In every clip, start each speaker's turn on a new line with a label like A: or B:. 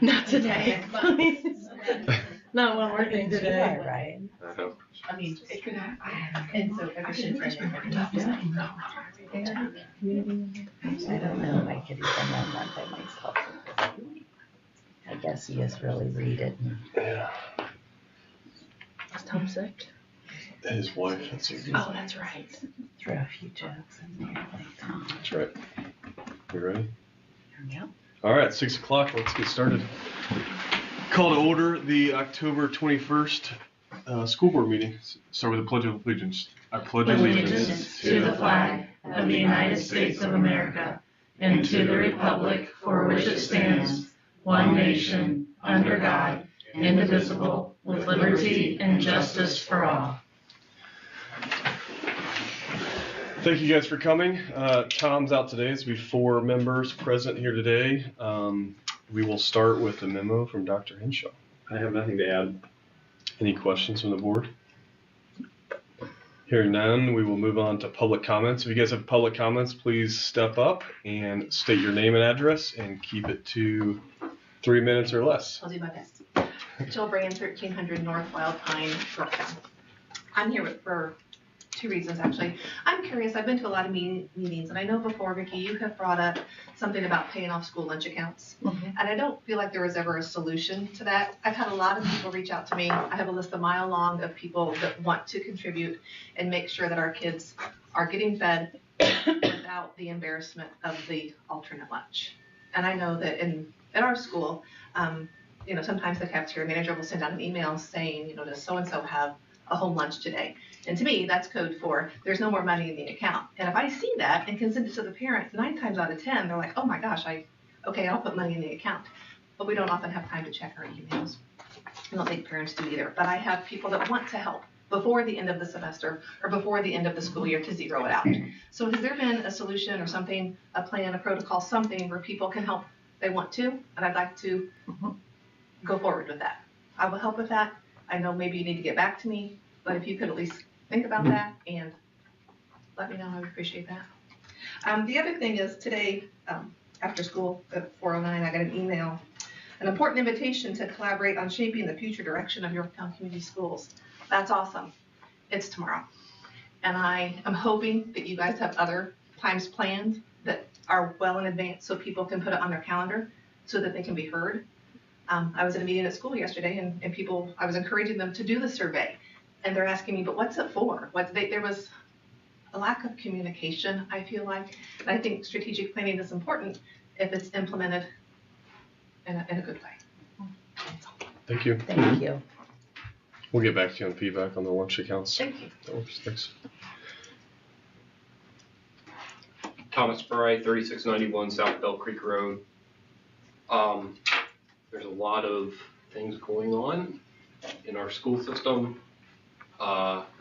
A: Not today, please. Not one more thing today.
B: Right.
C: I mean, it could happen. And so everything's right there.
B: I don't know if I could even run one by myself. I guess you just really read it.
D: Yeah.
A: Is Tom sick?
D: His wife.
A: Oh, that's right.
B: Throw a few jokes in there.
D: That's right. You ready?
B: Yep.
D: All right, 6 o'clock. Let's get started. Call to order the October 21st school board meeting. Start with the Pledge of Allegiance. I pledge
A: Allegiance to the flag of the United States of America and to the republic for which it stands, one nation, under God, indivisible, with liberty and justice for all.
D: Thank you guys for coming. Tom's out today, so we have 4 members present here today. We will start with a memo from Dr. Henshaw.
E: I have nothing to add.
D: Any questions from the board? Hearing none, we will move on to public comments. If you guys have public comments, please step up and state your name and address and keep it to 3 minutes or less.
C: I'll do my best. Jill Brand, 1300 North Wild Pine, Yorktown. I'm here for 2 reasons, actually. I'm curious. I've been to a lot of meetings, and I know before, Vicki, you have brought up something about paying off school lunch accounts. Mm-hmm. And I don't feel like there was ever a solution to that. I've had a lot of people reach out to me. I have a list a mile long of people that want to contribute and make sure that our kids are getting fed without the embarrassment of the alternate lunch. And I know that in our school, sometimes the cafeteria manager will send out an email saying, does so-and-so have a home lunch today? And to me, that's code for there's no more money in the account. And if I see that and can send it to the parents, 9 times out of 10, they're like, oh my gosh, I'll put money in the account. But we don't often have time to check our emails. I don't think parents do either. But I have people that want to help before the end of the semester or before the end of the school year to zero it out. So has there been a solution or something, a plan, a protocol, something where people can help? They want to, and I'd like to go forward with that. I will help with that. I know maybe you need to get back to me, but if you could at least think about that and let me know, I would appreciate that. The other thing is today, after school at 4:09, I got an email, an important invitation to collaborate on shaping the future direction of Yorktown Community Schools. That's awesome. It's tomorrow. And I am hoping that you guys have other times planned that are well in advance so people can put it on their calendar so that they can be heard. I was at a meeting at school yesterday and people, I was encouraging them to do the survey. And they're asking me, but what's it for? There was a lack of communication, I feel like. And I think strategic planning is important if it's implemented in a good way.
D: Thank you.
B: Thank you.
D: We'll get back to you on feedback on the lunch accounts.
C: Thank you.
D: That works. Thanks.
E: Thomas Fry, 3691 South Bell Creek Road. There's a lot of things going on in our school system.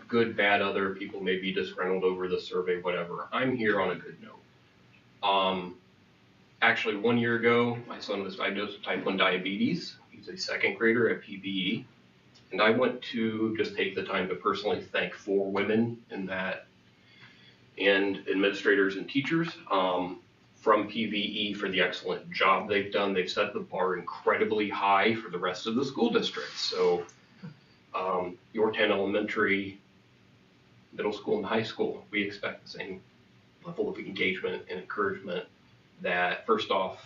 E: Good, bad, other people may be disgruntled over the survey, whatever. I'm here on a good note. Actually, 1 year ago, my son was diagnosed with type 1 diabetes. He's a 2nd grader at PBE. And I went to just take the time to personally thank 4 women in that, and administrators and teachers from PVE for the excellent job they've done. They've set the bar incredibly high for the rest of the school districts. So Yorktown Elementary, middle school, and high school, we expect the same level of engagement and encouragement that, first off,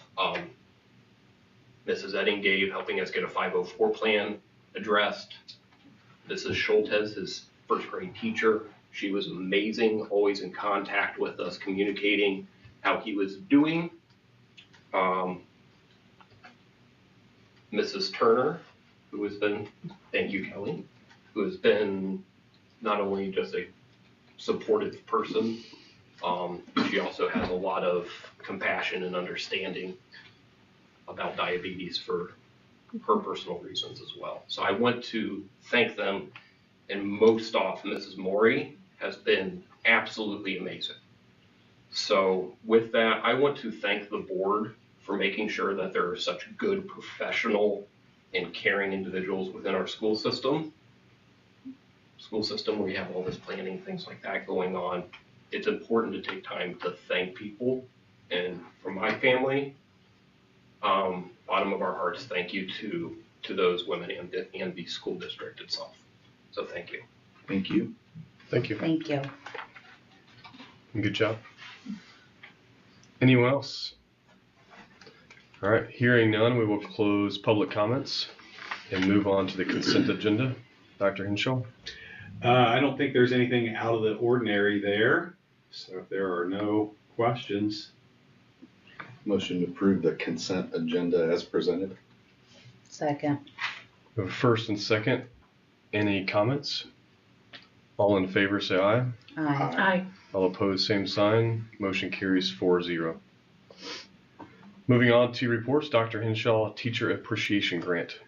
E: Mrs. Edding gave, helping us get a 504 plan addressed. Mrs. Schultz, his 1st grade teacher, she was amazing, always in contact with us, communicating how he was doing. Mrs. Turner, who has been, thank you, Kelly, who has been not only just a supportive person, she also has a lot of compassion and understanding about diabetes for her personal reasons as well. So I want to thank them, and most off, Mrs. Morey has been absolutely amazing. So with that, I want to thank the board for making sure that there are such good, professional, and caring individuals within our school system. Where we have all this planning, things like that going on. It's important to take time to thank people. And for my family, Bottom of our hearts, thank you to those women and the school district itself. So thank you.
F: Thank you.
D: Thank you.
B: Thank you.
D: Good job. Anyone else? All right, hearing none, we will close public comments and move on to the consent agenda. Dr. Henshaw?
F: I don't think there's anything out of the ordinary there. So if there are no questions.
G: Motion to approve the consent agenda as presented.
B: Second.
D: We have a first and second. Any comments? All in favor say aye.
B: Aye.
A: Aye.
D: All opposed, same sign. Motion carries 4-0. Moving on to reports, Dr. Henshaw, Teacher Appreciation Grant.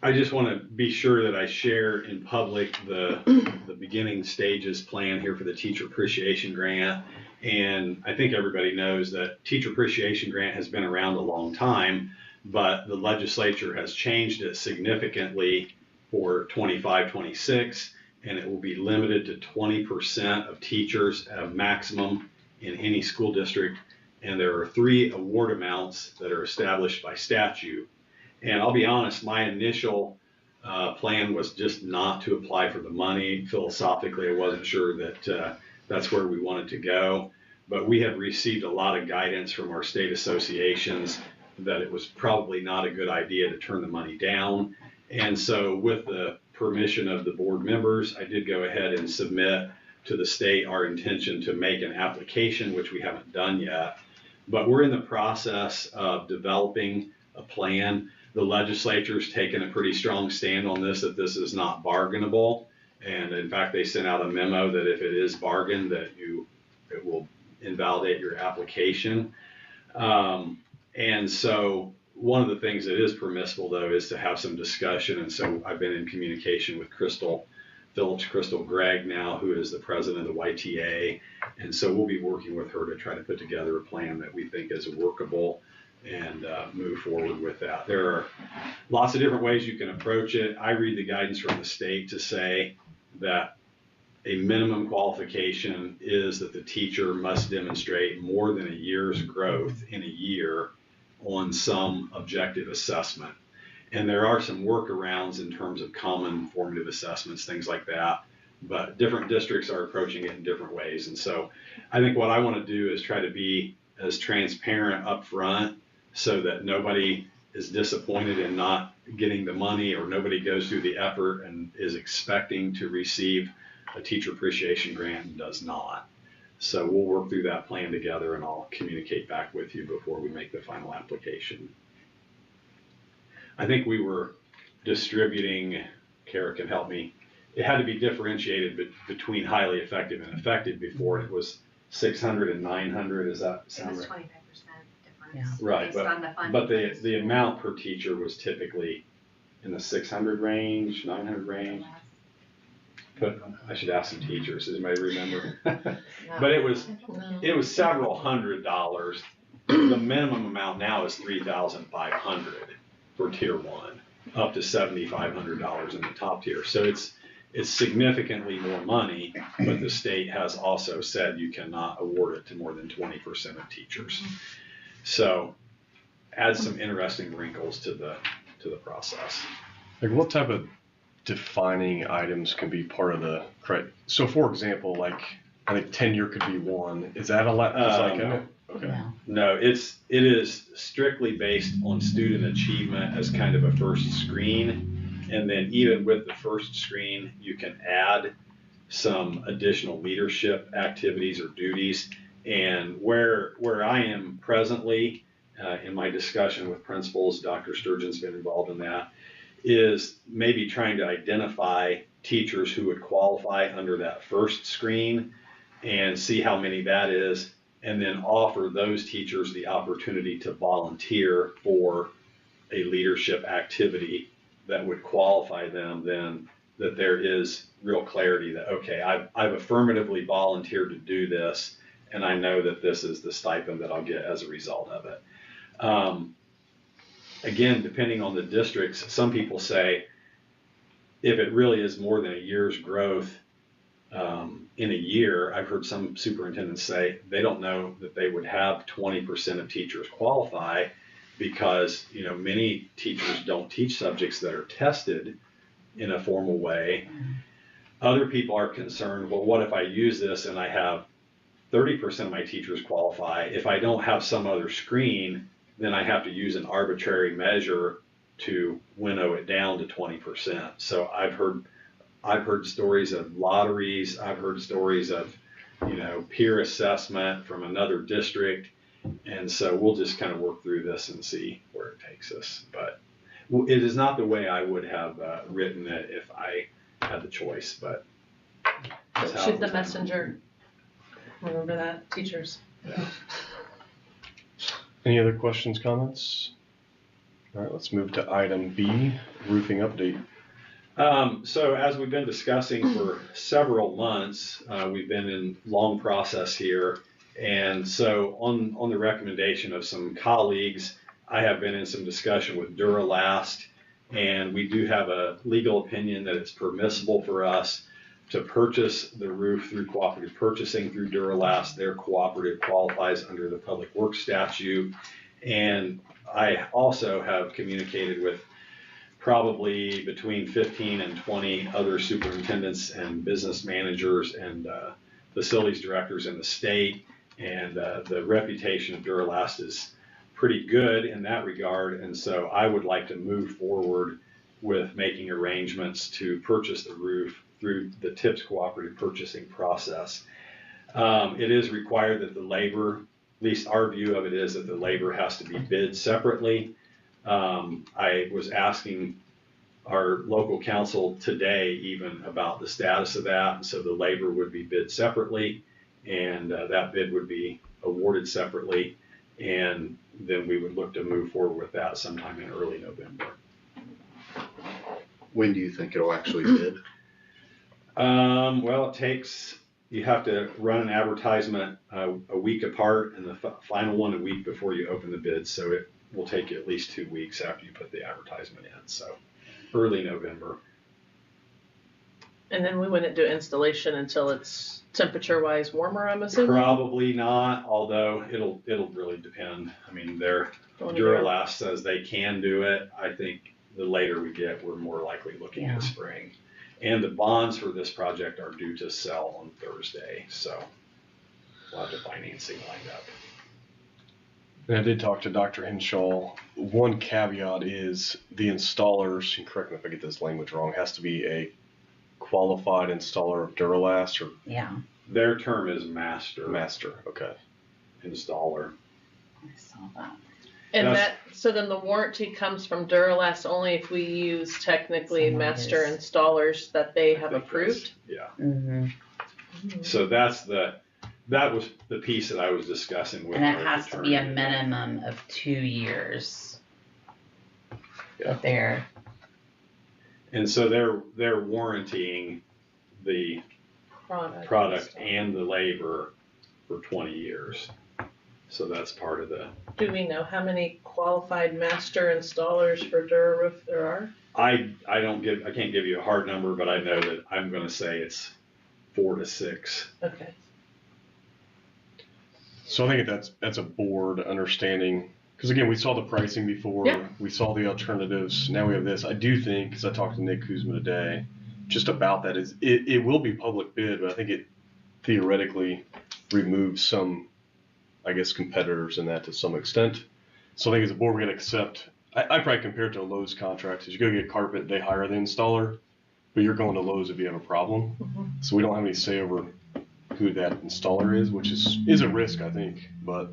F: I just want to be sure that I share in public the beginning stages plan here for the Teacher Appreciation Grant. And I think everybody knows that Teacher Appreciation Grant has been around a long time, but the legislature has changed it significantly for 25-26, and it will be limited to 20% of teachers at a maximum in any school district. And there are 3 award amounts that are established by statute. And I'll be honest, my initial plan was just not to apply for the money. Philosophically, I wasn't sure that that's where we wanted to go. But we have received a lot of guidance from our state associations that it was probably not a good idea to turn the money down. And so with the permission of the board members, I did go ahead and submit to the state our intention to make an application, which we haven't done yet. But we're in the process of developing a plan. The legislature's taken a pretty strong stand on this, that this is not bargainable. And in fact, they sent out a memo that if it is bargained, that it will invalidate your application. And so one of the things that is permissible, though, is to have some discussion. And so I've been in communication with Crystal Gregg now, who is the president of the YTA. And so we'll be working with her to try to put together a plan that we think is workable and move forward with that. There are lots of different ways you can approach it. I read the guidance from the state to say that a minimum qualification is that the teacher must demonstrate more than a year's growth in a year on some objective assessment. And there are some workarounds in terms of common formative assessments, things like that. But different districts are approaching it in different ways. And so I think what I want to do is try to be as transparent up front so that nobody is disappointed in not getting the money, or nobody goes through the effort and is expecting to receive a teacher appreciation grant and does not. So we'll work through that plan together, and I'll communicate back with you before we make the final application. I think we were distributing, Kara can help me, it had to be differentiated between highly effective and effective before. It was 600 and 900. Does that sound right?
H: 25% difference.
B: Yeah.
F: Right,
H: based on the funding.
F: but the amount per teacher was typically in the 600 range, 900 range. But I should ask some teachers. Does anybody remember? But it was several $100s. The minimum amount now is $3,500 for tier 1, up to $7,500 in the top tier. So it's significantly more money, but the state has also said you cannot award it to more than 20% of teachers. So adds some interesting wrinkles to the process.
D: Like, what type of defining items can be part of the credit? So, for example, like, I think tenure could be one. Is that a lot?
F: No.
D: Okay.
B: No.
F: No, it is strictly based on student achievement as kind of a first screen. And then even with the first screen, you can add some additional leadership activities or duties. And where I am presently in my discussion with principals, Dr. Sturgeon's been involved in that, is maybe trying to identify teachers who would qualify under that first screen and see how many that is, and then offer those teachers the opportunity to volunteer for a leadership activity that would qualify them. Then that there is real clarity that, okay, I've affirmatively volunteered to do this, and I know that this is the stipend that I'll get as a result of it. Again, depending on the districts, some people say if it really is more than a year's growth in a year, I've heard some superintendents say they don't know that they would have 20% of teachers qualify because, you know, many teachers don't teach subjects that are tested in a formal way. Other people are concerned, well, what if I use this and I have 30% of my teachers qualify? If I don't have some other screen, then I have to use an arbitrary measure to winnow it down to 20%. So I've heard stories of lotteries. I've heard stories of, you know, peer assessment from another district. And so we'll just kind of work through this and see where it takes us. But it is not the way I would have written it if I had the choice, but. that's how
A: Shoot
F: it
A: the
F: was.
A: messenger. Remember that, teachers?
F: Yeah.
D: Any other questions, comments? All right, let's move to item B, roofing update.
F: So as we've been discussing for several months, we've been in long process here. And so on the recommendation of some colleagues, I have been in some discussion with Duralast, and we do have a legal opinion that it's permissible for us to purchase the roof through cooperative purchasing through Duralast. Their cooperative qualifies under the Public Works statute. And I also have communicated with probably between 15 and 20 other superintendents and business managers and facilities directors in the state. And the reputation of Duralast is pretty good in that regard. And so I would like to move forward with making arrangements to purchase the roof through the TIPS cooperative purchasing process. It is required that the labor, at least our view of it is that the labor has to be bid separately. I was asking our local council today even about the status of that. And so the labor would be bid separately, and that bid would be awarded separately. And then we would look to move forward with that sometime in early November.
G: When do you think it'll actually bid?
F: Well, you have to run an advertisement a week apart, and the final one a week before you open the bid. So it will take you at least 2 weeks after you put the advertisement in. So early November.
A: And then we wouldn't do installation until it's temperature-wise warmer, I'm assuming?
F: Probably not, although it'll really depend. I mean, Duralast says they can do it. I think the later we get, we're more likely looking at spring. And the bonds for this project are due to sell on Thursday, so we'll have the financing lined up.
D: And I did talk to Dr. Henshaw. One caveat is the installers, and correct me if I get this language wrong, has to be a qualified installer of Duralast, or
F: Their term is master
D: okay.
F: installer.
B: I saw that.
A: And so then the warranty comes from Duralast only if we use technically master installers that they have approved?
F: Yeah.
B: Mm-hmm.
F: So that was the piece that I was discussing with.
B: And it has to be a
F: attorney.
B: minimum of 2 years.
F: Yeah.
B: But they're.
F: And so they're warrantying the product and the labor for 20 years. So that's part of the.
A: Do we know how many qualified master installers for Duraroof there are?
F: I can't give you a hard number, but I know that I'm going to say it's 4 to 6.
A: Okay.
D: So I think that's a board understanding, because again, we saw the pricing before, we saw the alternatives, now we have this. I do think, because I talked to Nick Kuzma today, just about that is, it will be public bid, but I think it theoretically removes some, I guess, competitors in that to some extent. So I think as a board, we're going to accept, I probably compare it to a Lowe's contract. As you go get carpet, they hire the installer, but you're going to Lowe's if you have a problem.
A: Mm-hmm.
D: So we don't have any say over who that installer is, which is a risk, I think. But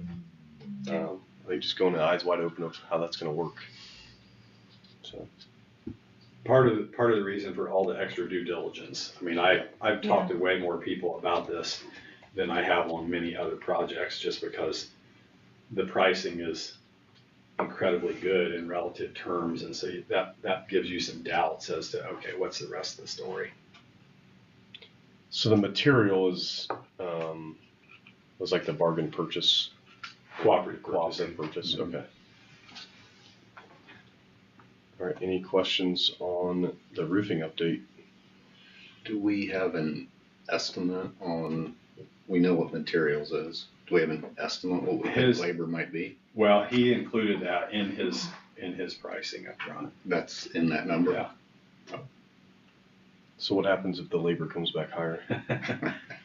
D: I think just going to eyes wide open of how that's going to work. So
F: Part of the reason for all the extra due diligence. I mean, I've talked to way more people about this than I have on many other projects, just because the pricing is incredibly good in relative terms, and so that gives you some doubts as to, okay, what's the rest of the story.
D: So the material was like the bargain purchase,
F: Cooperative
D: purchase.
F: Mm-hmm.
D: Okay. All right. Any questions on the roofing update?
G: Do we have an estimate on? We know what materials is. Do we have an estimate what we think labor might be?
F: Well, he included that in his pricing up front.
G: That's in that number?
F: Yeah.
D: So what happens if the labor comes back higher?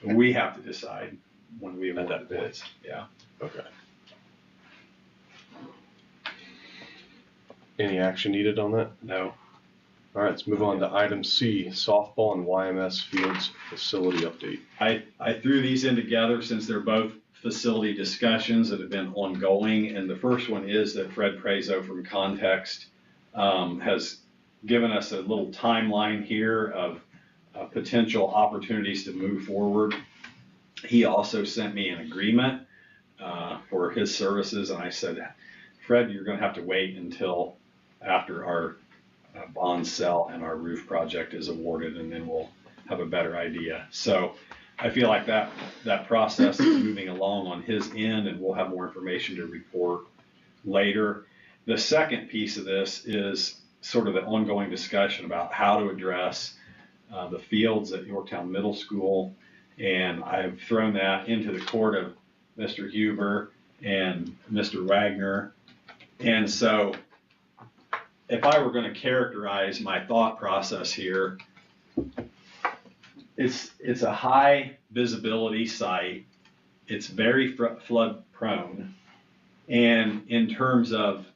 F: We have to decide when we award
D: that
F: the bids. Yeah.
D: Okay. Any action needed on that?
F: No.
D: All right, let's move on to item C, softball and YMS fields facility update.
F: I threw these in together since they're both facility discussions that have been ongoing. And the first one is that Fred Prezo from Context has given us a little timeline here of potential opportunities to move forward. He also sent me an agreement for his services. And I said, Fred, you're going to have to wait until after our bond sell and our roof project is awarded, and then we'll have a better idea. So I feel like that process is moving along on his end, and we'll have more information to report later. The second piece of this is sort of the ongoing discussion about how to address the fields at Yorktown Middle School, and I've thrown that into the court of Mr. Huber and Mr. Wagner. And so if I were going to characterize my thought process here, it's a high visibility site. It's very flood prone. And in terms of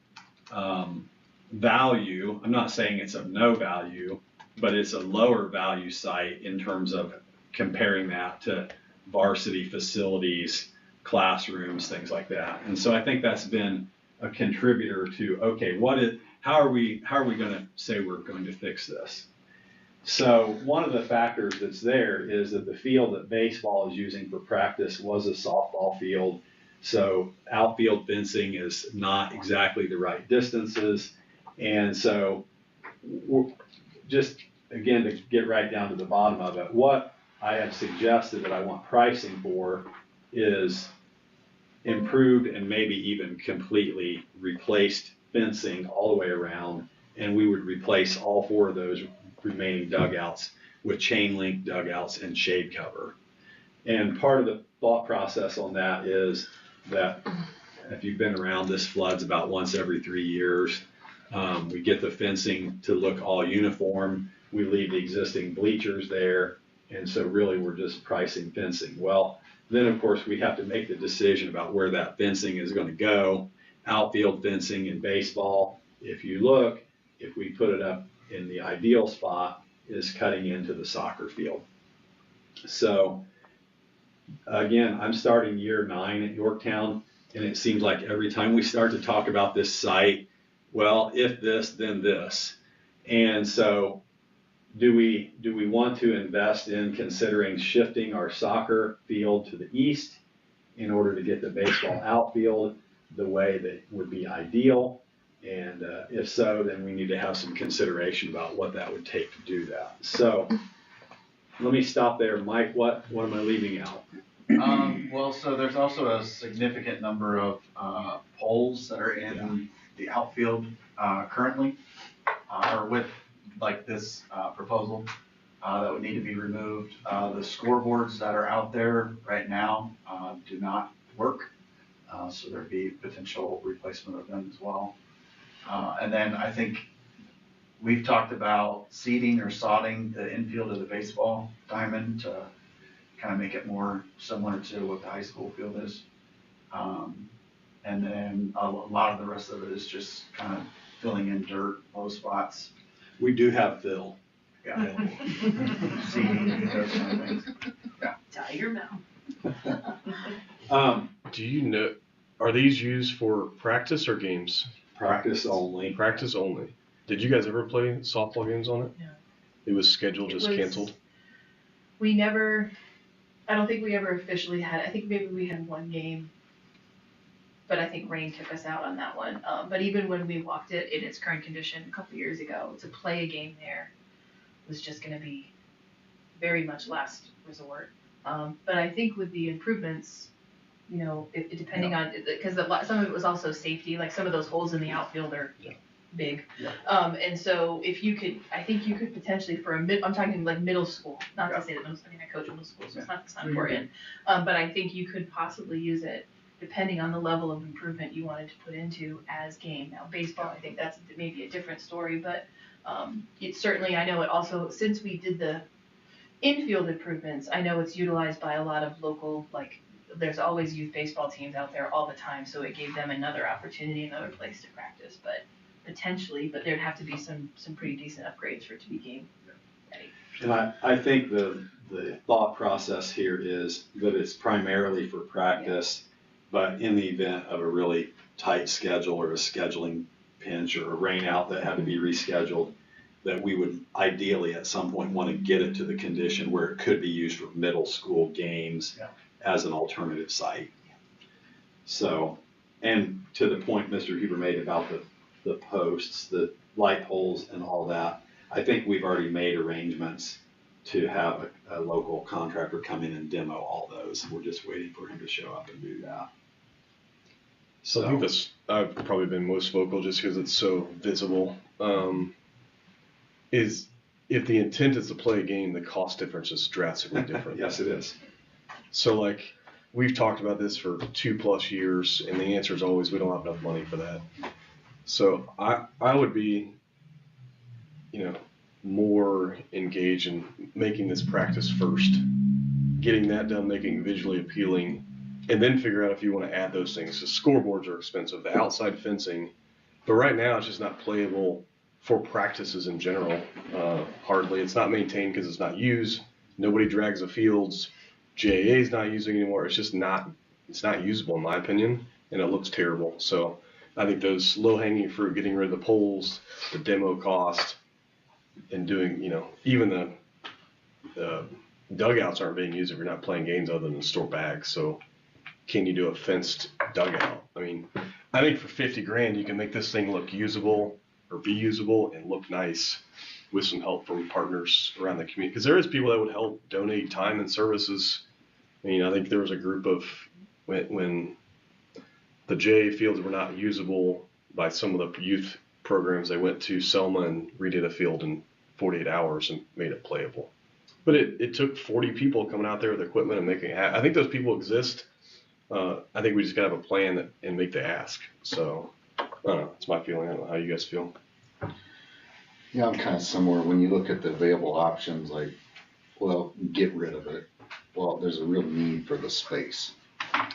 F: value, I'm not saying it's of no value, but it's a lower value site in terms of comparing that to varsity facilities, classrooms, things like that. And so I think that's been a contributor to, okay, how are we going to say we're going to fix this? So one of the factors that's there is that the field that baseball is using for practice was a softball field. So outfield fencing is not exactly the right distances. And so just again, to get right down to the bottom of it, what I have suggested that I want pricing for is improved and maybe even completely replaced fencing all the way around, and we would replace all 4 of those remaining dugouts with chain link dugouts and shade cover. And part of the thought process on that is that if you've been around, this floods about once every 3 years. We get the fencing to look all uniform. We leave the existing bleachers there, and so really we're just pricing fencing. Well, then of course we have to make the decision about where that fencing is going to go. Outfield fencing in baseball, if you look, if we put it up in the ideal spot, is cutting into the soccer field. So again, I'm starting year 9 at Yorktown, and it seems like every time we start to talk about this site, well, if this, then this. And so do we want to invest in considering shifting our soccer field to the east in order to get the baseball outfield the way that would be ideal? And if so, then we need to have some consideration about what that would take to do that. So let me stop there. Mike, what am I leaving out?
H: Well, so there's also a significant number of poles that are in the outfield currently, or with like this proposal that would need to be removed. The scoreboards that are out there right now do not work, so there'd be potential replacement of them as well. And then I think we've talked about seeding or sodding the infield of the baseball diamond to kind of make it more similar to what the high school field is. And then a lot of the rest of it is just kind of filling in dirt, low spots.
F: We do have fill.
H: Yeah. Seeding, those kind of things. Yeah.
A: Tie your mouth.
D: Do you know, are these used for practice or games?
F: Practice only.
D: Practice only. Did you guys ever play softball games on it?
I: No.
D: It was scheduled, just canceled?
I: I don't think we ever officially had, I think maybe we had one game, but I think rain took us out on that one. But even when we walked it in its current condition a couple years ago, to play a game there was just going to be very much last resort. But I think with the improvements, you know, depending on, because some of it was also safety, like some of those holes in the outfield are big. And so if you could, I think you could potentially for I'm talking like middle school, not to say that I coach middle school, so it's not important. But I think you could possibly use it depending on the level of improvement you wanted to put into as game. Now, baseball, I think that's maybe a different story, but it's certainly, I know it also, since we did the infield improvements, I know it's utilized by a lot of local, like, there's always youth baseball teams out there all the time, so it gave them another opportunity, another place to practice, but potentially, but there'd have to be some pretty decent upgrades for it to be game ready.
F: And I think the thought process here is that it's primarily for practice, but in the event of a really tight schedule or a scheduling pinch or a rain out that had to be rescheduled, that we would ideally at some point want to get it to the condition where it could be used for middle school games as an alternative site. So, and to the point Mr. Huber made about the posts, the light poles and all that, I think we've already made arrangements to have a local contractor come in and demo all those. We're just waiting for him to show up and do that.
D: So I think this, I've probably been most vocal just because it's so visible. Is if the intent is to play a game, the cost difference is drastically different.
F: Yes, it is.
D: So like we've talked about this for 2+ years, and the answer is always we don't have enough money for that. So I would be, more engaged in making this practice first, getting that done, making it visually appealing, and then figure out if you want to add those things. The scoreboards are expensive, the outside fencing, but right now it's just not playable for practices in general. Hardly. It's not maintained because it's not used. Nobody drags the fields. JAA is not using it anymore. It's just not usable in my opinion, and it looks terrible. So I think those low-hanging fruit, getting rid of the poles, the demo cost, and doing, even the dugouts aren't being used if you're not playing games other than store bags. So can you do a fenced dugout? I mean, I think for $50,000 you can make this thing look usable or be usable and look nice with some help from partners around the community. Because there is people that would help donate time and services. I mean, I think there was a group of when the JA fields were not usable by some of the youth programs, they went to Selma and redid a field in 48 hours and made it playable. But it took 40 people coming out there with equipment and making it happen. I think those people exist. I think we just gotta have a plan and make the ask. So I don't know, it's my feeling. I don't know how you guys feel.
G: Yeah, I'm kind of similar. When you look at the available options, like, well, get rid of it. Well, there's a real need for the space.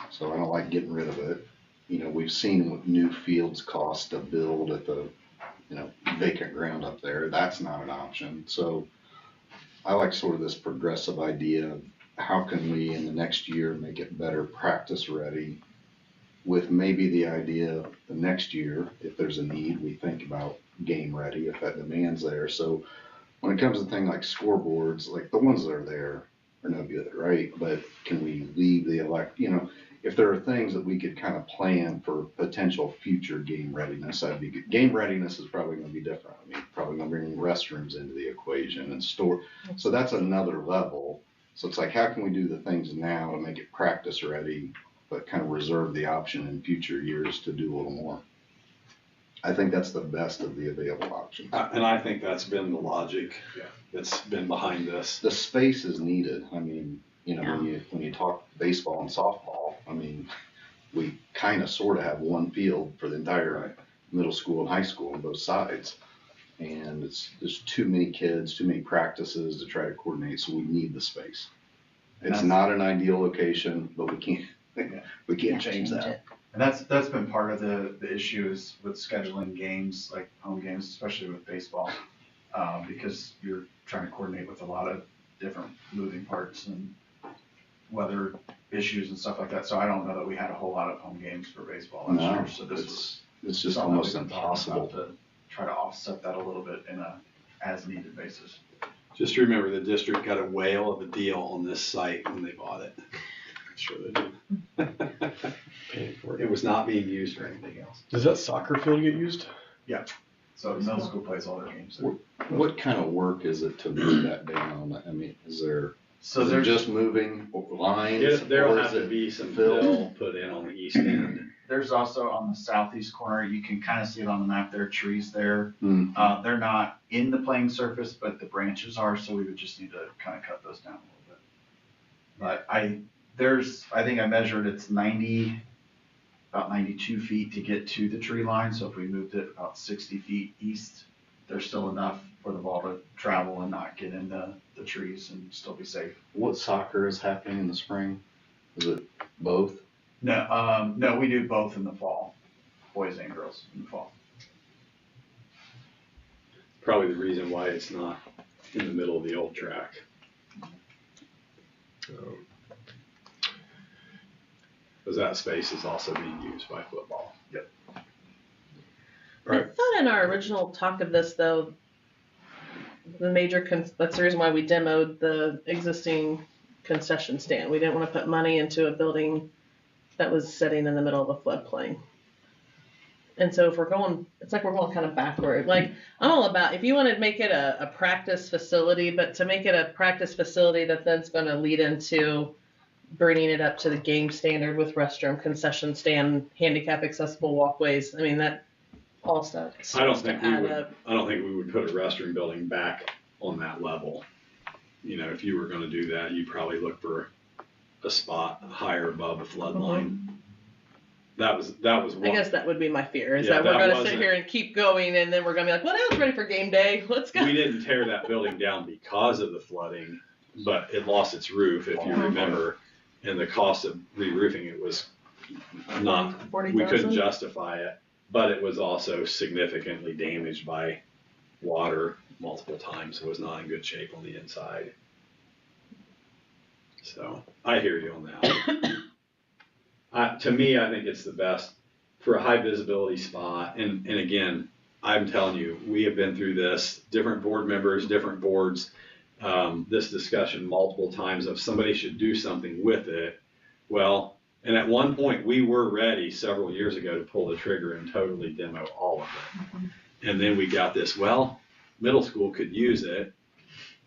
G: So I don't like getting rid of it. We've seen what new fields cost to build at the, vacant ground up there. That's not an option. So I like sort of this progressive idea of how can we in the next year make it better practice ready, with maybe the idea the next year, if there's a need, we think about game ready if that demand's there. So when it comes to things like scoreboards, like the ones that are there are no good, right? But can we leave the if there are things that we could kind of plan for potential future game readiness, that'd be good. Game readiness is probably going to be different. I mean, probably going to bring restrooms into the equation and store. So that's another level. So it's like, how can we do the things now and make it practice ready, but kind of reserve the option in future years to do a little more? I think that's the best of the available options.
F: And I think that's been the logic that's been behind this.
G: The space is needed. I mean, when you talk baseball and softball, I mean, we kind of sort of have one field for the entire middle school and high school on both sides. And there's too many kids, too many practices to try to coordinate, so we need the space. It's not an ideal location, but we can't change that.
H: And that's been part of the issues with scheduling games, like home games, especially with baseball, because you're trying to coordinate with a lot of different moving parts and weather issues and stuff like that. So I don't know that we had a whole lot of home games for baseball last year. So
G: it's just almost impossible
H: to try to offset that a little bit in a as needed basis.
F: Just remember, the district got a whale of a deal on this site when they bought it. I'm sure they did. It was not being used for anything else.
D: Does that soccer field get used?
H: Yeah. So middle school plays all their games there.
G: What kind of work is it to move that down? I mean, is they're just moving lines?
F: There'll have to be some fill put in on the east end.
H: There's also on the southeast corner, you can kind of see it on the map, there are trees there.
G: Mm.
H: They're not in the playing surface, but the branches are, so we would just need to kind of cut those down a little bit. But I think I measured, it's 90 about 92 feet to get to the tree line. So if we moved it about 60 feet east, there's still enough for the ball to travel and not get into the trees and still be safe.
G: What soccer is happening in the spring? Is it both?
H: No, we do both in the fall, boys and girls in the fall.
F: Probably the reason why it's not in the middle of the old track. Because that space is also being used by football.
H: Yep.
A: I thought in our original talk of this, though, that's the reason why we demoed the existing concession stand. We didn't want to put money into a building that was sitting in the middle of a floodplain. And so if we're going, it's like we're going kind of backward. Like, I'm all about, if you want to make it a practice facility, but to make it a practice facility that then's going to lead into bringing it up to the game standard with restroom, concession stand, handicap accessible walkways. I mean, that all stuff.
F: I don't think we would put a restroom building back on that level. You know, if you were going to do that, you'd probably look for a spot higher above the flood line. That was one.
A: I guess that would be my fear, is
F: Yeah,
A: that we're
F: that
A: going to sit here and keep going, and then we're going to be like, well, now it's ready for game day. Let's go.
F: We didn't tear that building down because of the flooding, but it lost its roof, if you remember, and the cost of re-roofing it was not,
A: 40,000?
F: we couldn't justify it, but it was also significantly damaged by water multiple times. It was not in good shape on the inside. So I hear you on that. To me, I think it's the best for a high visibility spot. And again, I'm telling you, we have been through this, different board members, different boards, this discussion multiple times of somebody should do something with it. Well, and at one point we were ready several years ago to pull the trigger and totally demo all of it. And then we got this, well, middle school could use it.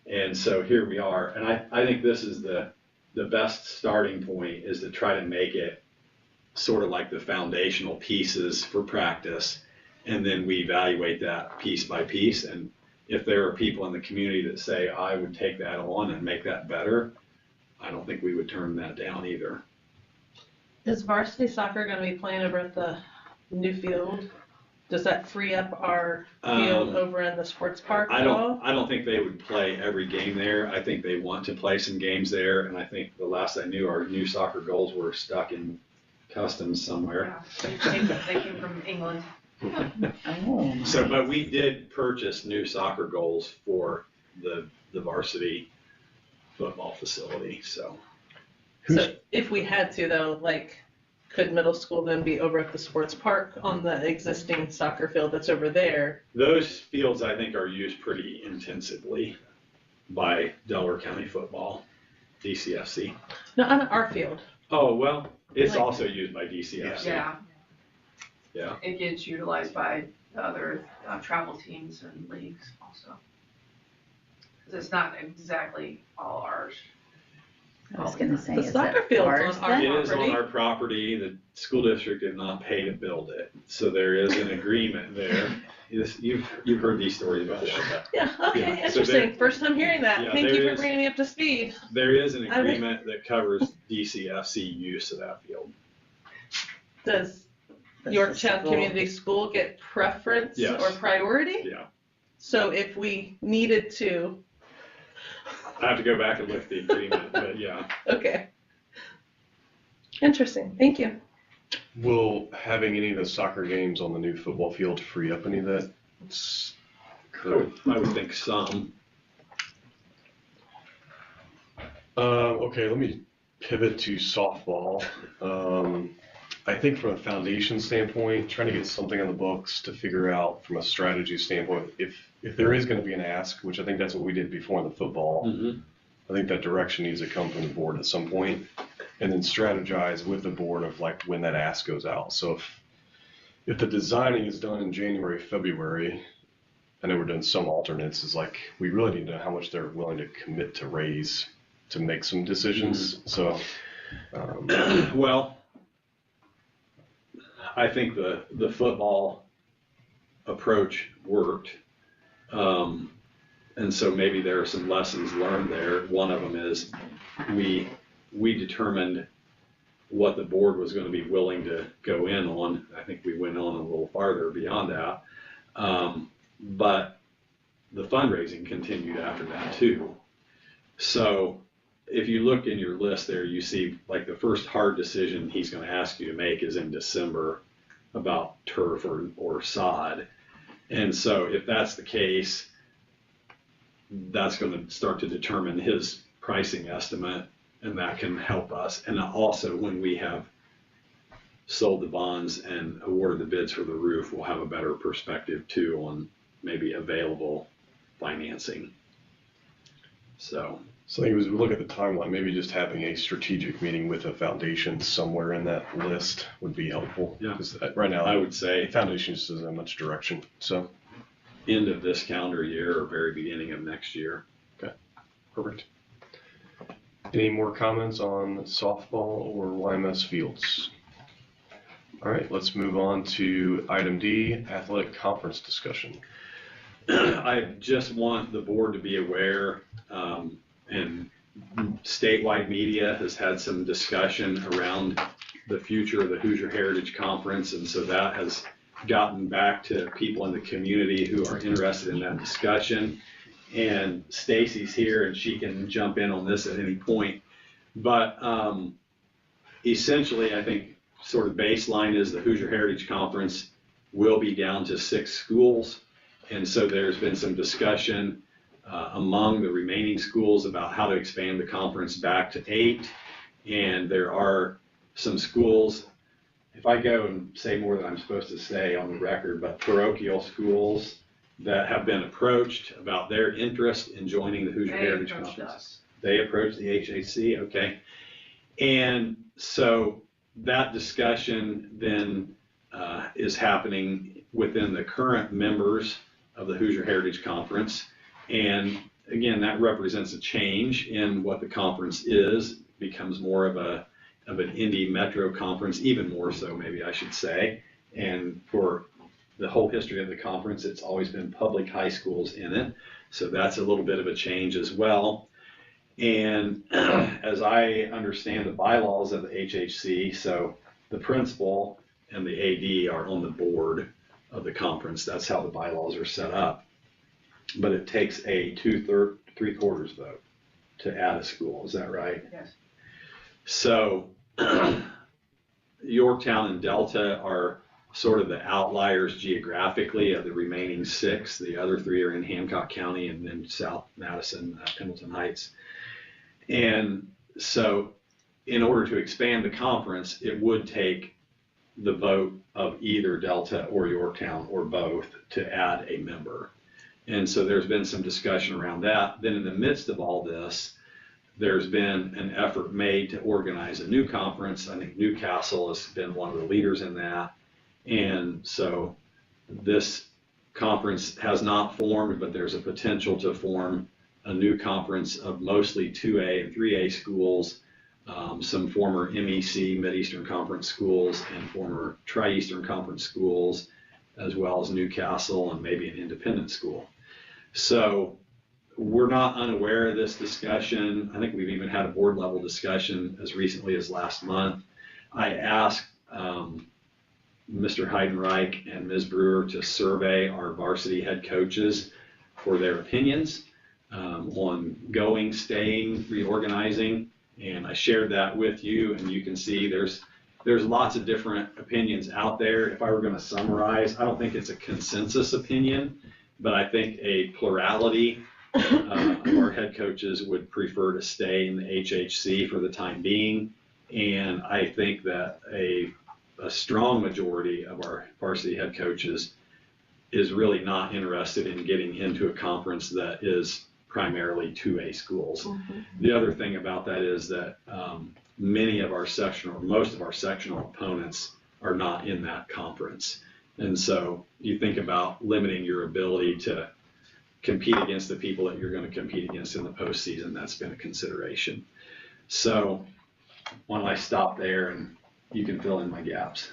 F: And so here we are. And I think this is the best starting point, is to try to make it sort of like the foundational pieces for practice. And then we evaluate that piece by piece. And if there are people in the community that say, I would take that on and make that better, I don't think we would turn that down either.
A: Is varsity soccer going to be playing over at the new field? Does that free up our field over in the sports park at all?
F: I don't think they would play every game there. I think they want to play some games there. And I think the last I knew, our new soccer goals were stuck in customs somewhere.
I: Yeah, they came from England.
B: Oh.
F: So, but we did purchase new soccer goals for the varsity football facility, so.
A: So if we had to, though, like, could middle school then be over at the sports park on the existing soccer field that's over there?
F: Those fields, I think, are used pretty intensively by Delaware County football, DCFC.
A: No, on our field.
F: Oh, well, it's
A: Like-
F: also used by DCFC.
I: Yeah.
F: Yeah.
I: It gets utilized by the other travel teams and leagues also. 'Cause it's not exactly all ours.
B: I was gonna say,
A: The
B: is
A: soccer
B: that
A: field's
B: ours
A: on our
B: then?
F: It is on
A: property.
F: our property. The school district did not pay to build it, so there is an agreement there. You've heard these stories before, but
A: Yeah, okay,
F: Yeah, so
A: interesting.
F: there-
A: First time hearing that.
F: Yeah,
A: Thank
F: there
A: you for
F: is-
A: bringing me up to speed.
F: there is an
A: I would-
F: agreement that covers DCFC use of that field.
A: Does
B: The
A: Yorktown
B: school.
A: Community School get preference
F: Yes.
A: or priority?
F: Yeah,
A: So if we needed to,
F: I have to go back and look at the agreement, but yeah.
A: okay. Interesting, thank you.
D: Will having any of the soccer games on the new football field free up any of that?
F: I would think some.
D: Okay, let me pivot to softball. I think from a foundation standpoint, trying to get something on the books to figure out from a strategy standpoint, if there is going to be an ask, which I think that's what we did before in the football, I think that direction needs to come from the board at some point, and then strategize with the board of like when that ask goes out. So if the designing is done in January, February, I know we're doing some alternates, is like we really need to know how much they're willing to commit to raise to make some decisions. So,
F: Well, I think the football approach worked. And so maybe there are some lessons learned there. One of them is we determined what the board was going to be willing to go in on. I think we went on a little farther beyond that. But the fundraising continued after that too. So if you look in your list there, you see like the first hard decision he's going to ask you to make is in December about turf or sod. And so if that's the case, that's going to start to determine his pricing estimate, and that can help us. And also when we have sold the bonds and awarded the bids for the roof, we'll have a better perspective too on maybe available financing. So
D: I think as we look at the timeline, maybe just having a strategic meeting with a foundation somewhere in that list would be helpful.
F: Yeah.
D: Because right now,
F: I would say
D: the foundation just doesn't have much direction. So
F: end of this calendar year or very beginning of next year.
D: Okay, perfect. Any more comments on softball or YMS fields? All right, let's move on to item D, athletic conference discussion.
F: I just want the board to be aware, and statewide media has had some discussion around the future of the Hoosier Heritage Conference, and so that has gotten back to people in the community who are interested in that discussion. And Stacy's here and she can jump in on this at any point. But essentially, I think sort of baseline is the Hoosier Heritage Conference will be down to 6 schools. And so there's been some discussion among the remaining schools about how to expand the conference back to 8. And there are some schools, if I go and say more than I'm supposed to say on the record, but parochial schools that have been approached about their interest in joining the Hoosier Heritage Conference. They approached the HHC, okay. And so that discussion then is happening within the current members of the Hoosier Heritage Conference. And again, that represents a change in what the conference is, becomes more of an Indy Metro conference, even more so maybe I should say. And for the whole history of the conference, it's always been public high schools in it. So that's a little bit of a change as well. And as I understand the bylaws of the HHC, so the principal and the AD are on the board of the conference. That's how the bylaws are set up. But it takes a 3/4 vote to add a school. Is that right?
I: Yes.
F: So Yorktown and Delta are sort of the outliers geographically of the remaining 6. The other 3 are in Hancock County and then South Madison, Pendleton Heights. And so in order to expand the conference, it would take the vote of either Delta or Yorktown or both to add a member. And so there's been some discussion around that. Then in the midst of all this, there's been an effort made to organize a new conference. I think Newcastle has been one of the leaders in that. And so this conference has not formed, but there's a potential to form a new conference of mostly 2A and 3A schools, some former MEC, Mid-Eastern Conference schools, and former Tri-Eastern Conference schools, as well as Newcastle and maybe an independent school. So we're not unaware of this discussion. I think we've even had a board level discussion as recently as last month. I asked Mr. Heidenreich and Ms. Brewer to survey our varsity head coaches for their opinions on going, staying, reorganizing, and I shared that with you, and you can see there's lots of different opinions out there. If I were going to summarize, I don't think it's a consensus opinion, but I think a plurality of our head coaches would prefer to stay in the HHC for the time being, and I think that a strong majority of our varsity head coaches is really not interested in getting into a conference that is primarily 2A schools. Mm-hmm. The other thing about that is that many of our sectional, most of our sectional opponents are not in that conference. And so you think about limiting your ability to compete against the people that you're going to compete against in the postseason. That's been a consideration. So why don't I stop there and you can fill in my gaps.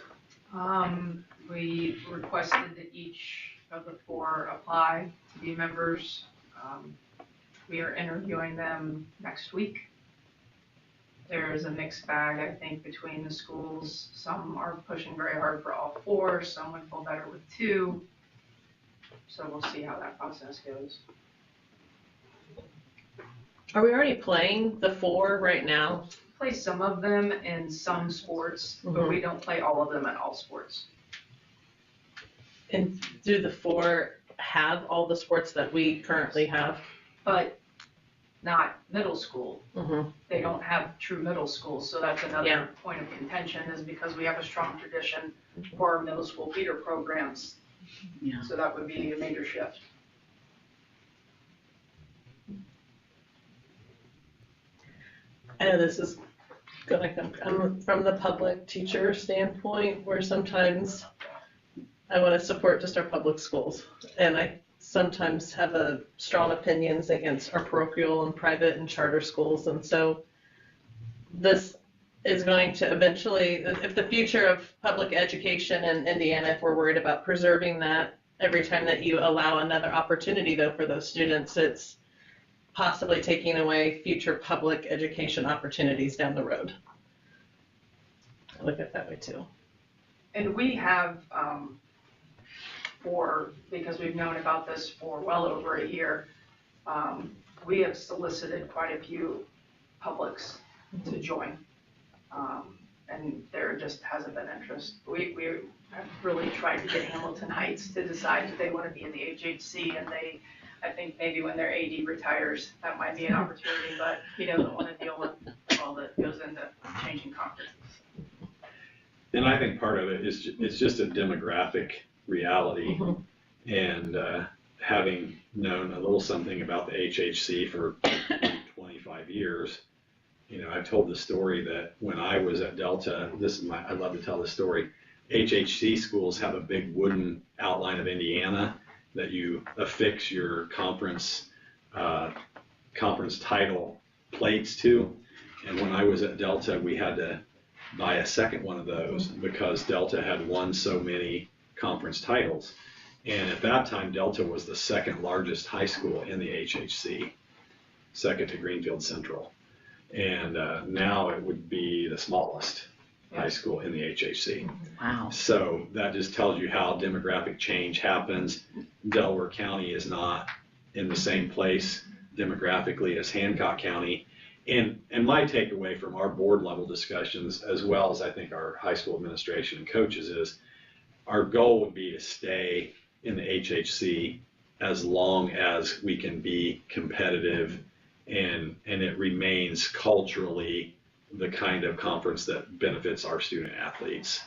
I: We requested that each of the 4 apply to be members. We are interviewing them next week.
J: there's a mixed bag, I think, between the schools. Some are pushing very hard for all four, some would feel better with two. So we'll see how that process goes.
A: Are we already playing the four right now?
J: Play some of them in some sports, but we don't play all of them in all sports.
A: And do the four have all the sports that we currently have?
J: But not middle school.
A: Mm-hmm.
J: They don't have true middle schools, so that's another
A: Yeah.
J: point of contention, is because we have a strong tradition for our middle school feeder programs.
B: Yeah.
J: So that would be a major shift.
A: I know this is gonna come from the public teacher standpoint, where sometimes I want to support just our public schools, and I sometimes have strong opinions against our parochial and private and charter schools, and so this is going to eventually, if the future of public education in Indiana, if we're worried about preserving that, every time that you allow another opportunity though for those students, it's possibly taking away future public education opportunities down the road. I look at it that way too.
J: And we have, because we've known about this for well over a year, we have solicited quite a few publics to join. And there just hasn't been interest. We have really tried to get Hamilton Heights to decide that they want to be in the HHC, and I think maybe when their AD retires, that might be an opportunity, but he doesn't want to deal with all that goes into changing conferences.
F: And I think part of it is, it's just a demographic reality. And having known a little something about the HHC for 25 years, you know, I've told the story that when I was at Delta, I love to tell the story. HHC schools have a big wooden outline of Indiana that you affix your conference title plates to. And when I was at Delta, we had to buy a second one of those because Delta had won so many conference titles. And at that time, Delta was the second largest high school in the HHC, second to Greenfield Central. And now it would be the smallest high school in the HHC.
B: Wow.
F: So that just tells you how demographic change happens. Delaware County is not in the same place demographically as Hancock County. And my takeaway from our board level discussions, as well as I think our high school administration and coaches, is our goal would be to stay in the HHC as long as we can be competitive and it remains culturally the kind of conference that benefits our student athletes.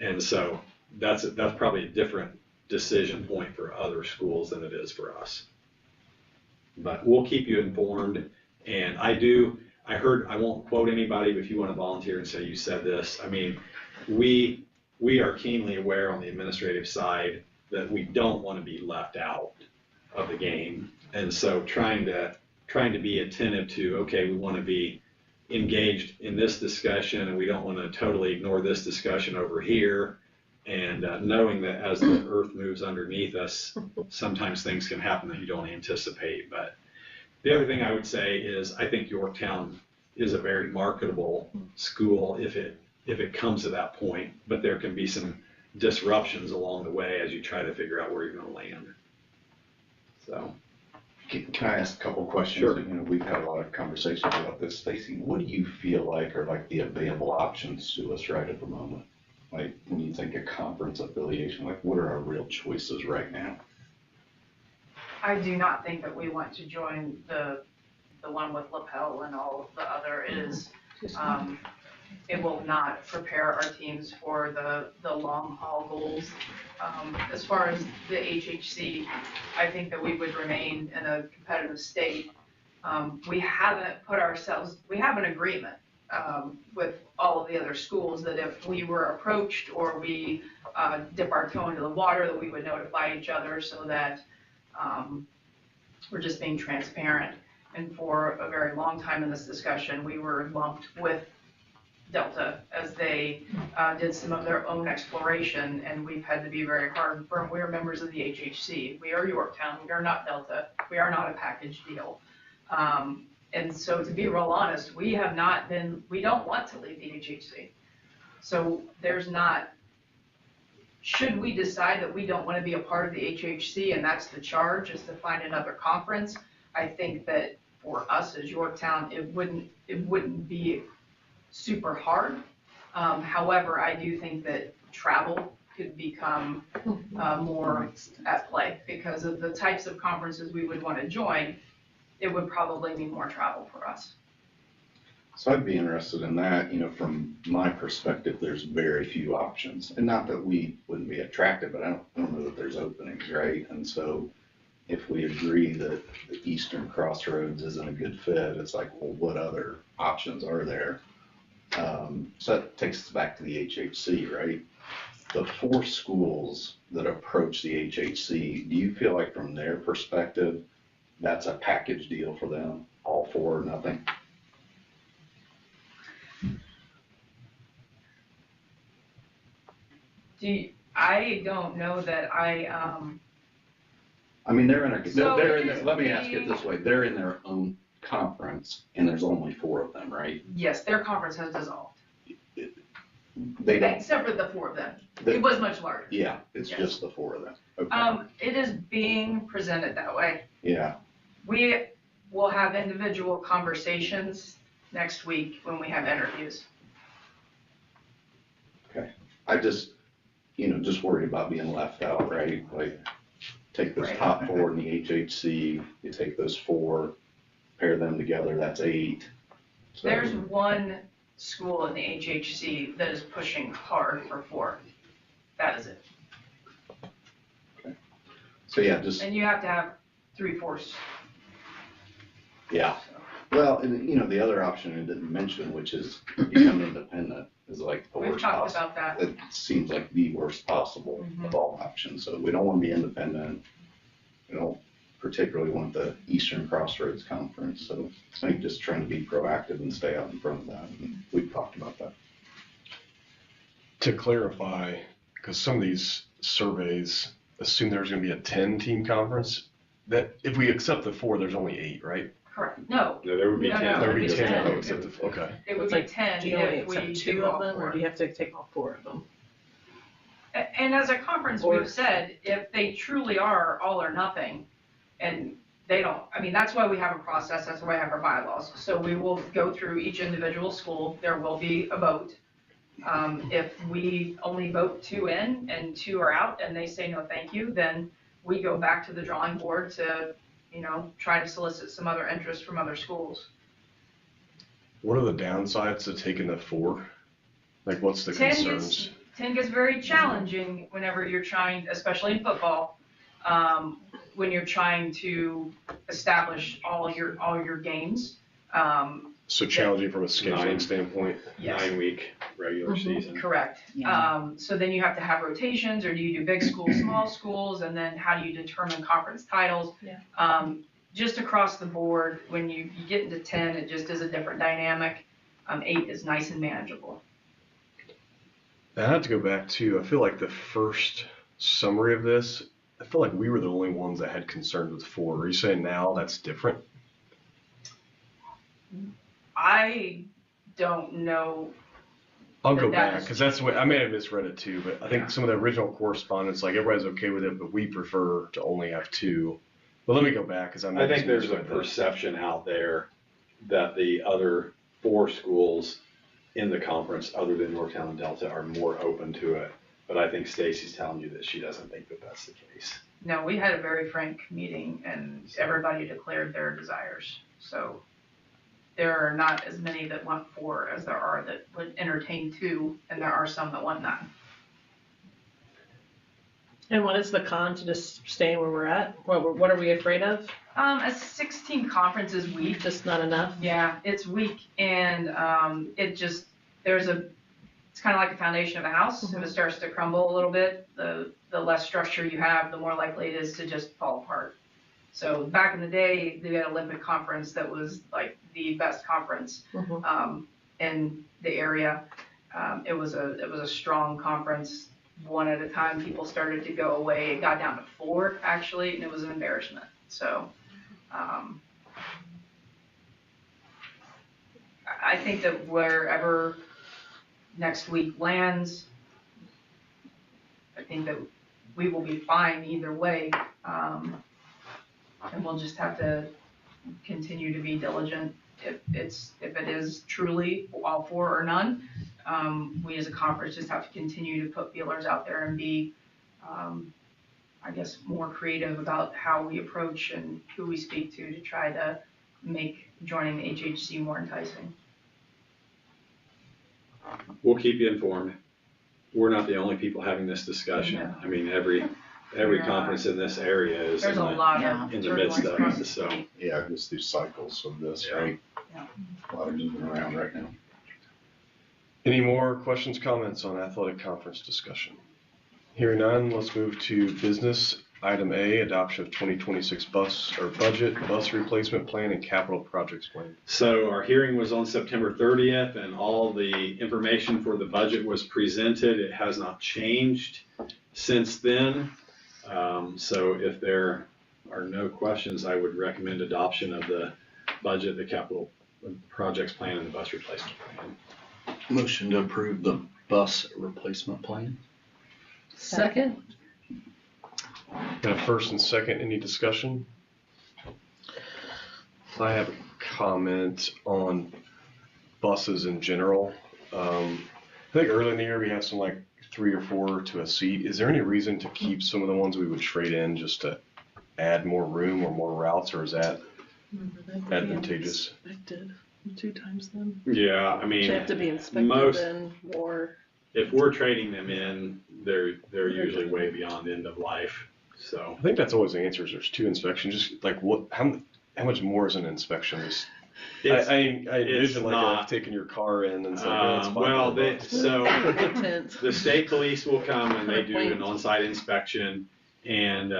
F: And so that's probably a different decision point for other schools than it is for us. But we'll keep you informed. And I won't quote anybody, but if you want to volunteer and say you said this, I mean, we are keenly aware on the administrative side that we don't want to be left out of the game. And so trying to be attentive to, okay, we want to be engaged in this discussion and we don't want to totally ignore this discussion over here. And knowing that as the earth moves underneath us, sometimes things can happen that you don't anticipate. But the other thing I would say is I think Yorktown is a very marketable school if it comes to that point, but there can be some disruptions along the way as you try to figure out where you're going to land. So.
G: Can I ask a couple of questions?
F: Sure.
G: You know, we've had a lot of conversations about this. Stacy, what do you feel like are like the available options to us right at the moment? Like when you think of conference affiliation, like what are our real choices right now?
J: I do not think that we want to join the one with lapel and all of the other. It will not prepare our teams for the long haul goals. As far as the HHC, I think that we would remain in a competitive state. We have an agreement with all of the other schools that if we were approached or we dip our toe into the water, that we would notify each other so that we're just being transparent. And for a very long time in this discussion, we were lumped with Delta as they did some of their own exploration, and we've had to be very hard firm. We are members of the HHC. We are Yorktown. We are not Delta. We are not a package deal. And so to be real honest, we don't want to leave the HHC. So should we decide that we don't want to be a part of the HHC and that's the charge, is to find another conference, I think that for us as Yorktown, it wouldn't be super hard. However, I do think that travel could become more at play because of the types of conferences we would want to join. It would probably mean more travel for us.
G: So I'd be interested in that. From my perspective, there's very few options. And not that we wouldn't be attracted, but I don't know that there's openings, right? And so if we agree that the Eastern Crossroads isn't a good fit, it's like, well, what other options are there? So that takes us back to the HHC, right? The 4 schools that approach the HHC, do you feel like from their perspective, that's a package deal for them? All 4 or nothing?
J: I don't know that
G: I mean, they're in their, let me ask it this way, they're in their own conference and there's only 4 of them, right?
J: yes, their conference has dissolved.
G: They don't,
J: Except for the 4 of them. It was much larger.
G: yeah, it's
J: Yes.
G: just the 4 of them. Okay.
J: It is being presented that way.
G: Yeah,
J: We will have individual conversations next week when we have interviews.
G: I just, just worried about being left out, right? Like, take those
J: Right.
G: top 4 in the HHC, you take those 4, pair them together, that's 8. So-
J: There's one school in the HHC that is pushing hard for 4. That is it.
G: So yeah, just,
J: And you have to have 3/4.
G: yeah. Well, and the other option I didn't mention, which is become independent, is like the
J: We've
G: worst
J: talked
G: possible.
J: about that.
G: It seems like the worst possible of all options. So we don't want to be independent. We don't particularly want the Eastern Crossroads Conference. So I think just trying to be proactive and stay out in front of that. And we've talked about that.
D: To clarify, because some of these surveys assume there's going to be a 10-team conference, that if we accept the 4, there's only 8, right?
J: Correct. No,
F: No, there would be
J: No,
F: 10.
J: no,
D: There would be
J: it's
D: 10.
J: 10.
D: Oh, except the, okay.
J: it would
A: It's
J: be
A: like,
J: 10
A: do you only
J: if we
A: accept 2
J: do
A: of
J: all
A: them, or
J: 4.
A: do you have to take all 4 of them?
J: And as a conference,
A: Or-
J: we've said, if they truly are all or nothing, and they don't, that's why we have a process, that's why we have our bylaws. So we will go through each individual school, there will be a vote. If we only vote 2 in and 2 are out and they say no thank you, then we go back to the drawing board to, try to solicit some other interest from other schools.
D: What are the downsides to taking the 4? Like, what's the
J: 10
D: concerns?
J: 10 gets very challenging whenever you're trying, especially in football, when you're trying to establish all your games.
D: So challenging from a scheduling
F: 9.
D: standpoint.
J: Yes,
F: 9-week regular season.
J: correct.
B: Yeah.
J: So then you have to have rotations, or do you do big schools, small schools, and then how do you determine conference titles?
A: Yeah.
J: Just across the board, when you get into 10, it just is a different dynamic. 8 is nice and manageable.
D: I have to go back to, I feel like the first summary of this, I feel like we were the only ones that had concerns with 4. Are you saying now that's different?
J: I don't know.
D: I'll go
J: But that
D: back,
J: is-
D: because that's the way, I may have misread it too, but I think some of the original correspondence, like everybody's okay with it, but we prefer to only have 2. But let me go back, because
F: I think there's a perception out there that the other 4 schools in the conference, other than Yorktown and Delta, are more open to it. But I think Stacy's telling you that she doesn't think that that's the case.
J: No, we had a very frank meeting and everybody declared their desires. So there are not as many that want 4 as there are that would entertain 2, and there are some that want none.
A: And what is the con to just staying where we're at? What are we afraid of?
J: A 16 conference is weak.
A: Just not enough?
J: Yeah, it's weak, and it's kind of like the foundation of a house. If it starts to crumble a little bit, the less structure you have, the more likely it is to just fall apart. So back in the day, they had an Olympic conference that was like the best conference in the area. It was a strong conference. One at a time, people started to go away. It got down to 4 actually, and it was an embarrassment. So I think that wherever next week lands, I think that we will be fine either way. And we'll just have to continue to be diligent. If it is truly all four or none, we as a conference just have to continue to put feelers out there and be, I guess, more creative about how we approach and who we speak to try to make joining the HHC more enticing.
F: We'll keep you informed. We're not the only people having this discussion.
J: Yeah.
F: I mean, every conference in this area is
J: There's
F: in
J: a lot of
F: the midst of
J: turbulence
F: it, so.
G: Yeah, just through cycles of this,
F: Yeah.
G: right?
J: Yeah.
G: A lot of moving around right now.
D: Any more questions, comments on athletic conference discussion? Hearing none, let's move to business. Item A, adoption of 2026 budget, bus replacement plan, and capital projects plan.
F: So our hearing was on September 30th, and all the information for the budget was presented. It has not changed since then. So if there are no questions, I would recommend adoption of the budget, the capital projects plan, and the bus replacement plan.
G: Motion to approve the bus replacement plan.
A: Second?
D: Got a first and second, any discussion? I have a comment on buses in general. I think early in the year we had some like 3 or 4 to a seat. Is there any reason to keep some of the ones we would trade in just to add more room or more routes, or is that advantageous?
A: Inspected 2 times then.
F: Yeah, I mean,
A: They have to be inspected
F: most-
A: then, or.
F: if we're trading them in, they're usually way beyond end of life. So
D: I think that's always the answer is there's 2 inspections. Just like how much more is an inspection? Just,
F: it's,
D: I envision like
F: not-
D: taking your car in and saying, oh, it's $500.
F: so
A: Intent.
F: the state police will come and they do an on-site inspection, and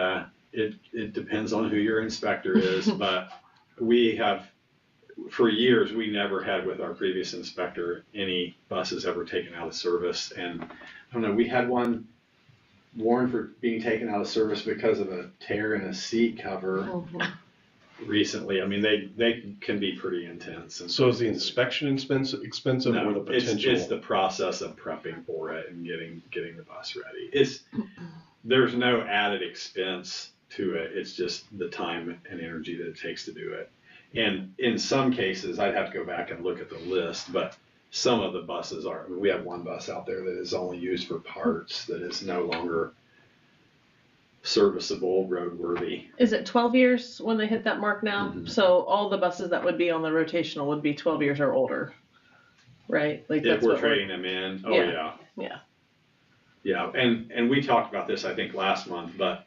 F: it depends on who your inspector is. But we have, for years, we never had with our previous inspector any buses ever taken out of service. And I don't know, we had one warned for being taken out of service because of a tear in a seat cover recently. I mean, they can be pretty intense. And
D: So is the inspection expensive or the potential?
F: It's the process of prepping for it and getting the bus ready. There's no added expense to it. It's just the time and energy that it takes to do it. And in some cases, I'd have to go back and look at the list, but some of the buses are, I mean, we have one bus out there that is only used for parts, that is no longer serviceable, roadworthy.
A: Is it 12 years when they hit that mark now?
F: Mhm.
A: So all the buses that would be on the rotational would be 12 years or older, right? Like
F: If
A: that's
F: we're
A: what
F: trading them in, oh
A: Yeah.
F: yeah. Yeah, and we talked about this, I think, last month, but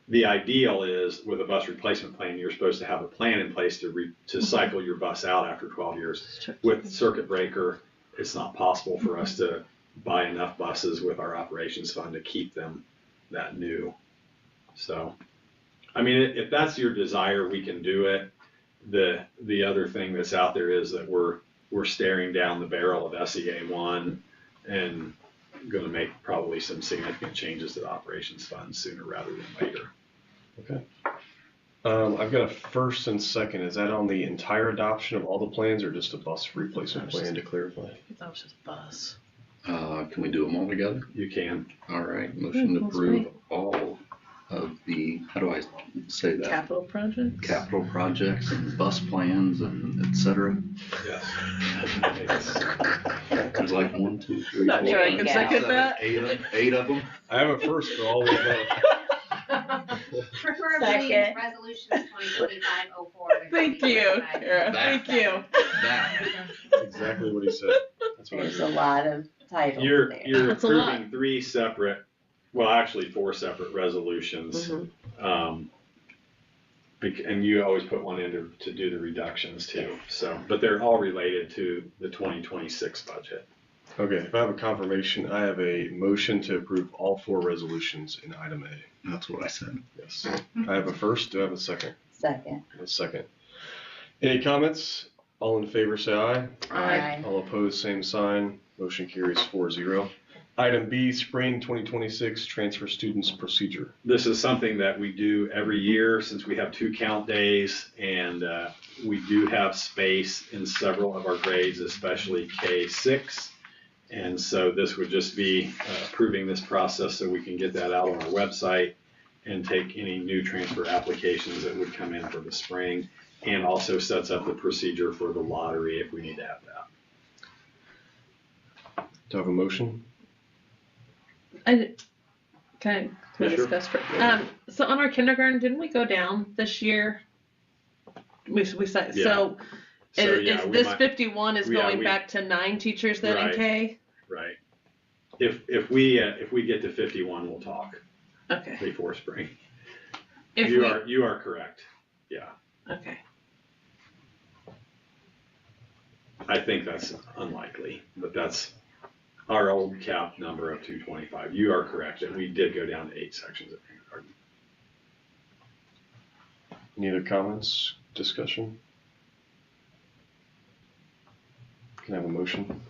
F: the ideal is with a bus replacement plan, you're supposed to have a plan in place to cycle your bus out after 12 years. With circuit breaker, it's not possible for us to buy enough buses with our operations fund to keep them that new. So, I mean, if that's your desire, we can do it. The other thing that's out there is that we're staring down the barrel of SEA 1 and going to make probably some significant changes to the operations fund sooner rather than later.
D: Okay. I've got a first and second. Is that on the entire adoption of all the plans or just a bus replacement plan to clarify?
A: That was just bus.
G: Can we do them all together?
F: You can.
G: All right, motion to
A: That's
G: approve
A: great.
G: all of the, how do I say that?
A: Capital project?
G: Capital projects and bus plans and et cetera.
F: Yes.
G: There's like 1, 2, 3,
A: Not
G: 4,
A: sure I can
G: 5,
A: second
G: 7,
A: that.
G: 8 of them.
D: I have a first for all of them.
K: Preferably
B: Second.
K: resolutions 2025-04.
A: Thank you, Kara. Thank you.
G: That.
D: That's exactly what he said. That's what I
B: There's a
D: heard.
B: lot of titles
F: You're
B: there.
A: That's a lot.
F: approving 3 separate, well, actually 4 separate resolutions.
A: Mhm.
F: And you always put one in to do the reductions too. So, but they're all related to the 2026 budget.
D: Okay, if I have a confirmation, I have a motion to approve all 4 resolutions in item A.
G: That's what I said.
D: Yes. I have a first. Do I have a second?
B: Second.
D: A second. Any comments? All in favor say aye.
B: Aye.
D: All opposed, same sign. Motion carries 4-0. Item B, spring 2026 transfer students procedure.
F: This is something that we do every year since we have 2 count days, and we do have space in several of our grades, especially K6. And so this would just be approving this process so we can get that out on our website and take any new transfer applications that would come in for the spring, and also sets up the procedure for the lottery if we need to have that.
D: Do I have a motion?
A: Can I
F: Yeah, sure.
A: discuss for, so on our kindergarten, didn't we go down this year? We said,
F: Yeah.
A: so
F: So, yeah,
A: is
F: we
A: this
F: might-
A: 51 is
F: yeah,
A: going
F: we-
A: back to 9 teachers then in
F: Right.
A: K?
F: Right. If we get to 51, we'll talk
A: Okay.
F: before spring.
A: If
F: You
A: we,
F: are correct. Yeah.
A: okay.
F: I think that's unlikely, but that's our old cap number of 225. You are correct that we did go down to 8 sections of kindergarten.
D: Any other comments, discussion? Can I have a motion?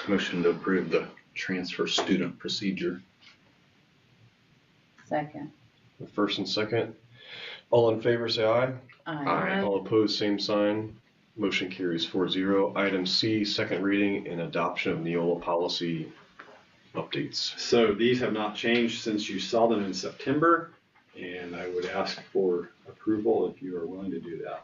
L: Motion to approve the transfer student procedure.
B: Second.
D: The first and second. All in favor, say aye.
B: Aye.
D: All opposed, same sign. Motion carries 4-0. Item C, second reading and adoption of Neola policy updates.
F: So these have not changed since you saw them in September, and I would ask for approval if you are willing to do that.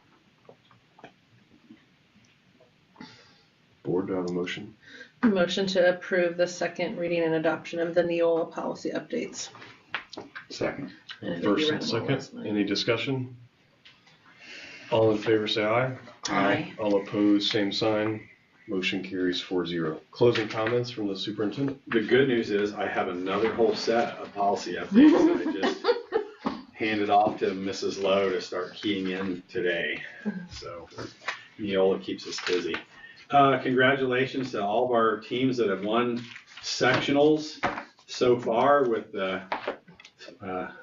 D: Board, do I have a motion?
A: Motion to approve the second reading and adoption of the Neola policy updates.
L: Second.
A: And I think
D: First
A: you
D: and
A: read them all last
D: second.
A: night.
D: Any discussion? All in favor, say aye.
B: Aye.
D: All opposed, same sign. Motion carries 4-0. Closing comments from the superintendent.
F: The good news is I have another whole set of policy updates that I just handed off to Mrs. Lowe to start keying in today. So Neola keeps us busy. Congratulations to all of our teams that have won sectionals so far, with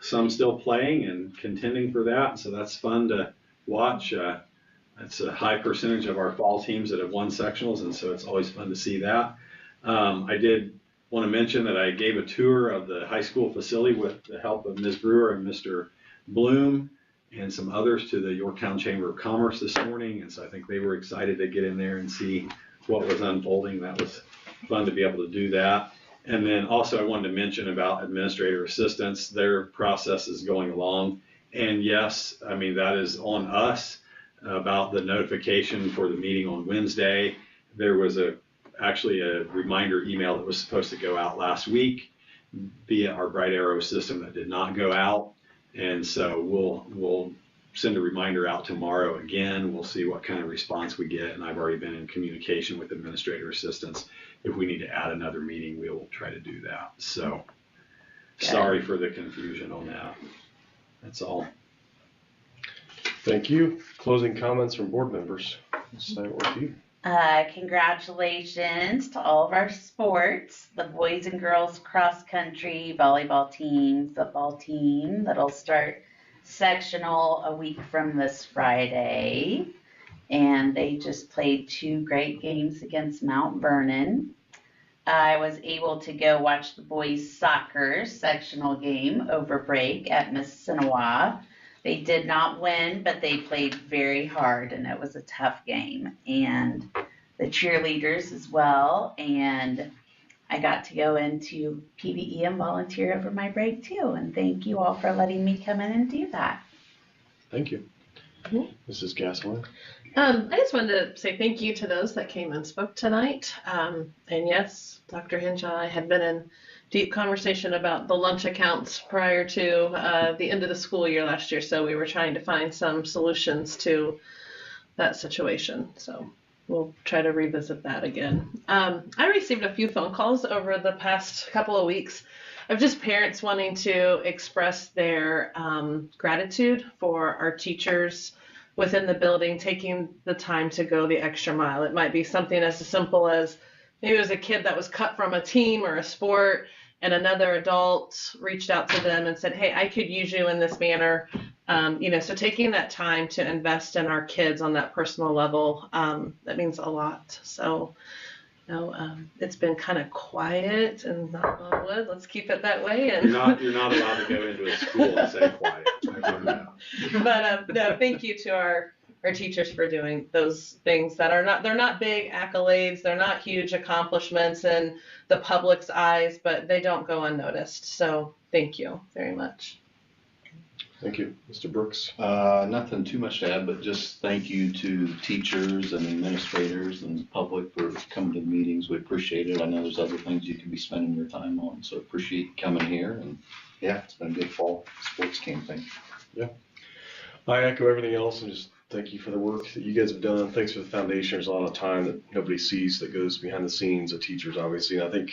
F: some still playing and contending for that. So that's fun to watch. That's a high percentage of our fall teams that have won sectionals, and so it's always fun to see that. I did want to mention that I gave a tour of the high school facility with the help of Ms. Brewer and Mr. Bloom and some others to the Yorktown Chamber of Commerce this morning, and so I think they were excited to get in there and see what was unfolding. That was fun to be able to do that. And then also I wanted to mention about administrator assistants. Their process is going along, and yes, I mean, that is on us about the notification for the meeting on Wednesday. There was actually a reminder email that was supposed to go out last week via our Bright Arrow system that did not go out. And so we'll send a reminder out tomorrow again. We'll see what kind of response we get. And I've already been in communication with administrator assistants. If we need to add another meeting, we will try to do that. So sorry for the confusion on that. That's all.
D: Thank you. Closing comments from board members. Ms. Nyworth, you.
B: Congratulations to all of our sports, the boys and girls cross country, volleyball team, football team that'll start sectional a week from this Friday. And they just played 2 great games against Mount Vernon. I was able to go watch the boys soccer sectional game over break at Mississinawa. They did not win, but they played very hard, and it was a tough game. And the cheerleaders as well. And I got to go into PBE and volunteer over my break too. And thank you all for letting me come in and do that.
D: Thank you.
A: Mhm.
D: Mrs. Gasolin.
A: I just wanted to say thank you to those that came and spoke tonight. And yes, Dr. Hinshaw and I had been in deep conversation about the lunch accounts prior to the end of the school year last year. So we were trying to find some solutions to that situation. So we'll try to revisit that again. I received a few phone calls over the past couple of weeks of just parents wanting to express their gratitude for our teachers within the building, taking the time to go the extra mile. It might be something as simple as maybe it was a kid that was cut from a team or a sport, and another adult reached out to them and said, hey, I could use you in this manner. So taking that time to invest in our kids on that personal level, that means a lot. So It's been kind of quiet and knock on wood. Let's keep it that way.
F: You're
A: And
F: not allowed to go into a school and say quiet.
A: but no, thank you to our teachers for doing those things that they're not big accolades, they're not huge accomplishments in the public's eyes, but they don't go unnoticed. So thank you very much.
D: Thank you, Mr. Brooks.
L: Nothing too much to add, but just thank you to teachers and administrators and public for coming to the meetings. We appreciate it. I know there's other things you could be spending your time on, so appreciate you coming here. And yeah, it's been a good fall sports campaign.
D: Yeah. I echo everything else and just thank you for the work that you guys have done. Thanks for the foundation. There's a lot of time that nobody sees that goes behind the scenes of teachers, obviously. And I think,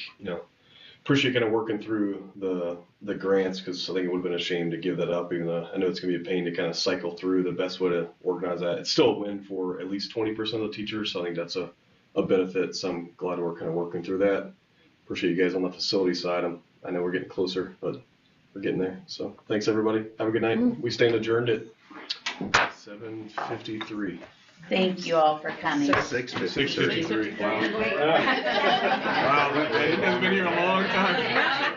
D: appreciate kind of working through the grants, because I think it would have been a shame to give that up, even though I know it's going to be a pain to kind of cycle through the best way to organize that. It's still a win for at least 20% of the teachers, so I think that's a benefit. So I'm glad we're kind of working through that. Appreciate you guys on the facility side. I know we're getting closer, but we're getting there. So thanks, everybody. Have a good night. We stand adjourned at 7:53.
B: Thank you all for coming.
D: 6:53. Wow.
B: Great.
D: Wow, it has been here a long time.